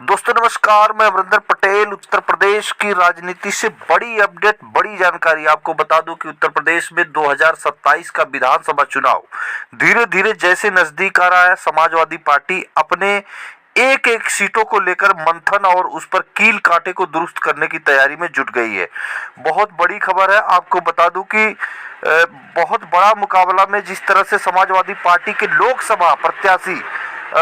दोस्तों नमस्कार, मैं अमरिंदर पटेल। उत्तर प्रदेश की राजनीति से बड़ी अपडेट, बड़ी जानकारी आपको बता दूं कि उत्तर प्रदेश में 2027 का विधानसभा चुनाव धीरे धीरे जैसे नजदीक आ रहा है, समाजवादी पार्टी अपने एक एक सीटों को लेकर मंथन और उस पर कील कांटे को दुरुस्त करने की तैयारी में जुट गई है। बहुत बड़ी खबर है, आपको बता दूं कि बहुत बड़ा मुकाबला में जिस तरह से समाजवादी पार्टी के लोकसभा प्रत्याशी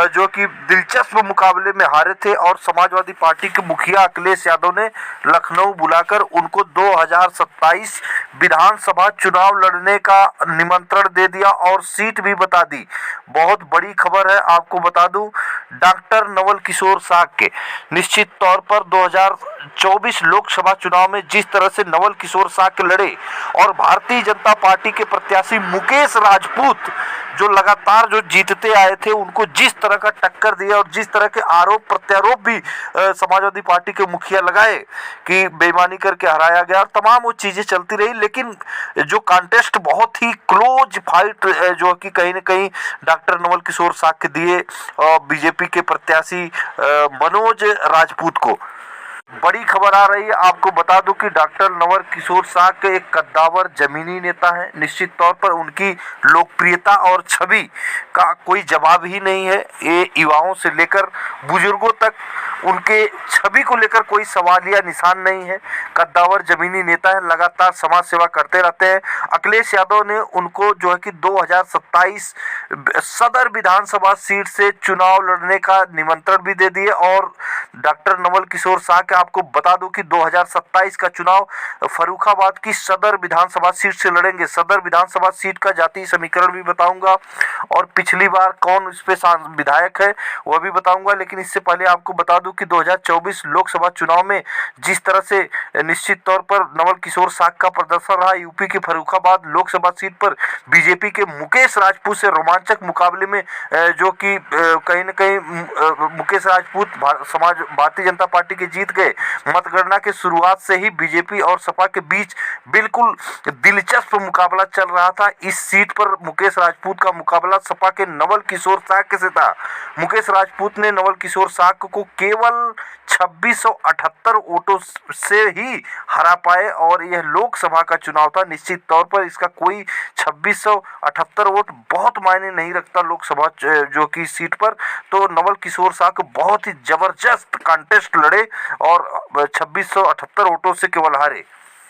जो कि दिलचस्प मुकाबले में हारे थे और समाजवादी पार्टी के मुखिया अखिलेश यादव ने लखनऊ बुलाकर उनको 2027 विधानसभा चुनाव लड़ने का निमंत्रण दे दिया और सीट भी बता दी। बहुत बड़ी खबर है, आपको बता दूं डॉक्टर नवल किशोर साक्य निश्चित तौर पर 2024 लोकसभा चुनाव में जिस तरह से नवल किशोर साक्य लड़े और भारतीय जनता पार्टी के प्रत्याशी मुकेश राजपूत जो लगातार जो जीतते आए थे उनको जिस तरह का टक्कर दिया और जिस तरह के आरोप प्रत्यारोप भी समाजवादी पार्टी के मुखिया लगाए कि बेईमानी करके हराया गया और तमाम वो चीजें चलती रही, लेकिन जो कॉन्टेस्ट बहुत ही क्लोज फाइट जो कि कहीं ना कहीं डॉक्टर नवल किशोर साक्य दिए बीजेपी के प्रत्याशी मनोज राजपूत को। बड़ी खबर आ रही है, आपको बता दूं कि डॉक्टर नवल किशोर साक्य एक कद्दावर जमीनी नेता है। निश्चित तौर पर उनकी लोकप्रियता और छवि का कोई जवाब ही नहीं है। ये युवाओं से लेकर बुजुर्गों तक उनके छवि को लेकर कोई सवाल या निशान नहीं है। कद्दावर जमीनी नेता है, लगातार समाज सेवा करते रहते हैं। अखिलेश यादव ने उनको जो है कि 2027 सदर विधानसभा सीट से चुनाव लड़ने का निमंत्रण भी दे दिए और डॉक्टर नवल किशोर साक्य आपको बता दूं कि 2027 का चुनाव फर्रुखाबाद की सदर विधानसभा सीट से लड़ेंगे। सदर विधानसभा सीट का जातीय समीकरण भी बताऊंगा और पिछली बार कौन इस पे विधायक है वह भी बताऊंगा, लेकिन इससे पहले आपको बता दूं कि 2024 लोकसभा चुनाव में जिस तरह से निश्चित तौर पर नवल किशोर साक्य का प्रदर्शन रहा, यूपी की फर्रुखाबाद लोकसभा सीट पर बीजेपी के मुकेश राजपूत से रोमांचक मुकाबले में जो कि कहीं न कहीं मुकेश राजपूत भारतीय जनता पार्टी के जीत गए। मतगणना के शुरुआत से ही बीजेपी और सपा के बीच बिल्कुल दिलचस्प मुकाबला चल रहा था। इस सीट पर मुकेश राजपूत का मुकाबला सपा के नवल किशोर साक्य से था। मुकेश राजपूत ने नवल किशोर साक्य को केवल 2678 वोटों से ही हरा पाए और यह लोकसभा का चुनाव था। निश्चित तौर पर इसका कोई 2678 वोट बहुत मायने नहीं रखता लोकसभा जो की सीट पर। तो नवल किशोर साक्य बहुत ही जबरदस्त कॉन्टेस्ट लड़े और 2678 वोटों से केवल हारे।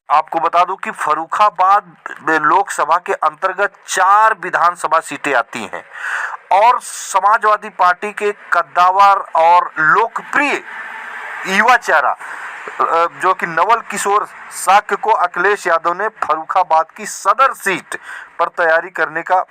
आपको बता दूं कि फर्रुखाबाद लोकसभा के अंतर्गत 4 विधानसभा सीटें आती हैं और समाजवादी पार्टी के कद्दावर और लोकप्रिय युवा चेहरा जो कि नवल किशोर साक्य को अखिलेश यादव ने फर्रुखाबाद की सदर सीट पर तैयारी करने का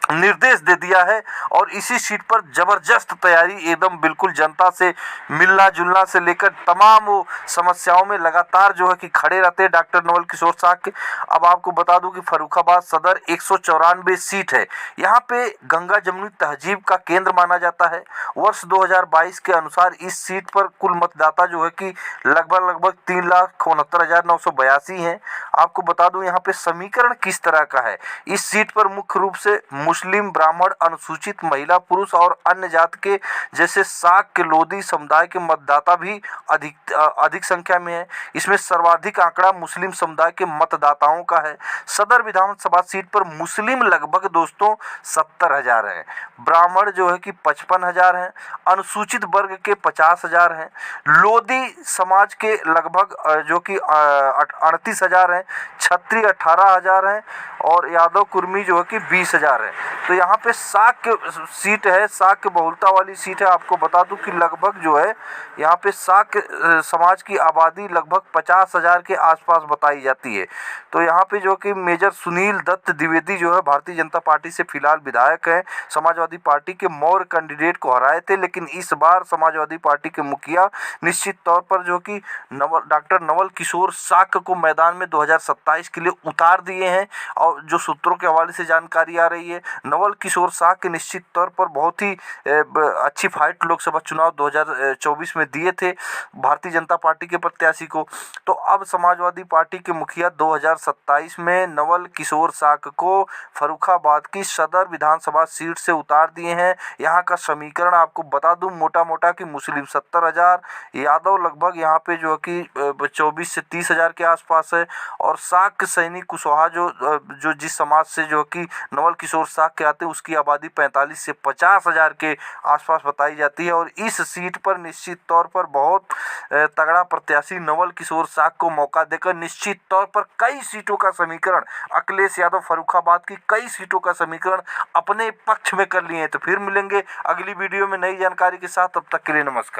निर्देश दे दिया है और इसी सीट पर जबरदस्त तैयारी एकदम बिल्कुल जनता से मिलना जुलना से लेकर तमाम वो समस्याओं में लगातार जो है कि खड़े रहते हैं डॉक्टर नवल किशोर साक्य। अब आपको बता दूं कि फर्रुखाबाद सदर 194 सीट है। यहाँ पे गंगा जमुनी तहजीब का केंद्र माना जाता है। वर्ष 2022 के अनुसार इस सीट पर कुल मतदाता जो है कि लगभग 3,69,982 हैं। आपको बता दूं यहाँ पे समीकरण किस तरह का है। इस सीट पर मुख्य रूप से मुस्लिम, ब्राह्मण, अनुसूचित महिला, पुरुष और अन्य जाति के जैसे साक्य लोधी समुदाय के मतदाता भी अधिक संख्या में है। इसमें सर्वाधिक आंकड़ा मुस्लिम समुदाय के मतदाताओं का है। सदर विधानसभा सीट पर मुस्लिम लगभग दोस्तों 70,000 हैं, ब्राह्मण जो है कि 55,000 हैं, अनुसूचित वर्ग के 50,000 हैं, लोधी समाज के लगभग जो कि 38,000 हैं, क्षत्रिय 18,000 हैं और यादव कुर्मी जो है कि 20,000 है। तो यहाँ पे साक्य सीट है, साक्य बहुलता वाली सीट है। आपको बता दूं कि लगभग जो है यहाँ पे साक्य समाज की आबादी लगभग 50,000 के आसपास बताई जाती है। तो यहाँ पे जो कि मेजर सुनील दत्त द्विवेदी जो है भारतीय जनता पार्टी से फिलहाल विधायक हैं, समाजवादी पार्टी के मौर्य कैंडिडेट को हराए थे, लेकिन इस बार समाजवादी पार्टी के मुखिया निश्चित तौर पर जो कि डॉक्टर नवल किशोर साक्य को मैदान में 2027 के लिए उतार दिए हैं। और जो सूत्रों के हवाले से जानकारी आ रही है नवल किशोर साह के निश्चित तौर पर बहुत ही अच्छी फाइट लोकसभा चुनाव 2024 में दिए थे भारतीय जनता पार्टी के प्रत्याशी को। तो अब समाजवादी पार्टी के मुखिया 2027 में नवल किशोर साह को फर्रुखाबाद की सदर विधानसभा सीट से उतार दिए हैं। यहाँ का समीकरण आपको बता दूं मोटा मोटा कि मुस्लिम 70,000, यादव लगभग यहाँ पे जो कि 24 से 30,000 के आसपास है, और साक्य सैनी कुशवाहा जो जिस समाज से जो कि नवल किशोर साह के आते हैं उसकी आबादी 45 से 50,000 के आसपास बताई जाती है। और इस सीट पर निश्चित तौर पर बहुत तगड़ा प्रत्याशी नवल किशोर साह को मौका देकर निश्चित तौर पर कई सीटों का समीकरण, अखिलेश यादव फर्रुखाबाद की कई सीटों का समीकरण अपने पक्ष में कर लिए हैं। तो फिर मिलेंगे अगली वीडियो में नई जानकारी के साथ, तब तक के लिए नमस्कार।